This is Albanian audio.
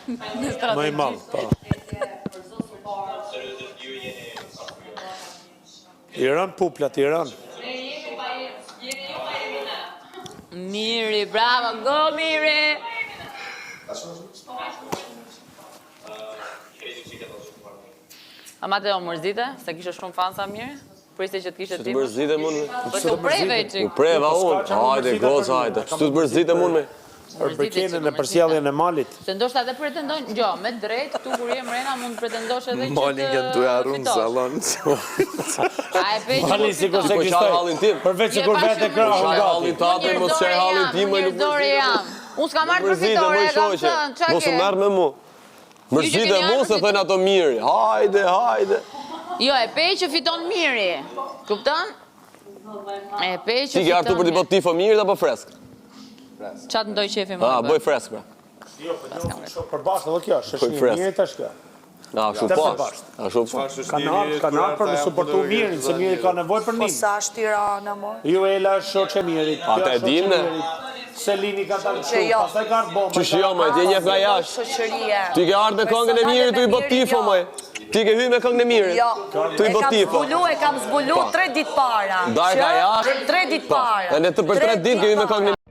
Më i madh, po. Iran pupla, Iran. Miri, bravo, go Miri! A Mateo mërzite, se kishe shumë fan sa mirë? Priste që të kishe Që tim? të mërzite mund me? Po të preve që... U preva unë, hajde, goza, hajde. Që të mërzite mund me? Për Bekenën e përsjelljen e Malit. Se ndoshta edhe pretendojnë, jo, me drejt, tu kur je mrena mund pretendosh edhe që Malin të këtë duja rrunë salon. A e pe që Mali si kurse Po qarë hallin tim? Përveç se kur vete krahu Qarë gati. hallin të atër, mos qarë hallin tim, më nuk Njërzore jam. Unë s'ka marrë për mërzite, fitore, më e kam shoqe. thënë, qa Mos ke? u merë me mu. Mërzite mu se thënë ato miri. Hajde, hajde. Jo, e pe që fiton miri. Kupton? E pe që Ti ke artu për t'i bot tifo mirë dhe po fresk? Qatë ndoj qefi më Boj fresk, pra. Jo, po jo, përbashkë edhe kjo, është një fresk. mirë tash kjo. A, shu pas. A, shu pas. Kanë për me suportu mirin, se miri ka nevojë për Po nim. sa është Tirana, mo? Ju Ela është shoqe mirit. A, te dim ne? Selini ka dalë Që shumë, jo. pastaj ka ardhë bomba. Qysh jo, maj, ti njef nga jashtë. Shoqëria. Ti ke ardhë me këngën e mirë, tu i bot tifo, maj. Ti ke hy me këngën e mirë. Jo, Tu i bot tifo. e kam zbulu 3 ditë para. Daj ka jashtë. 3 ditë para. E në të për 3 ditë ke hy me këngën e mirë.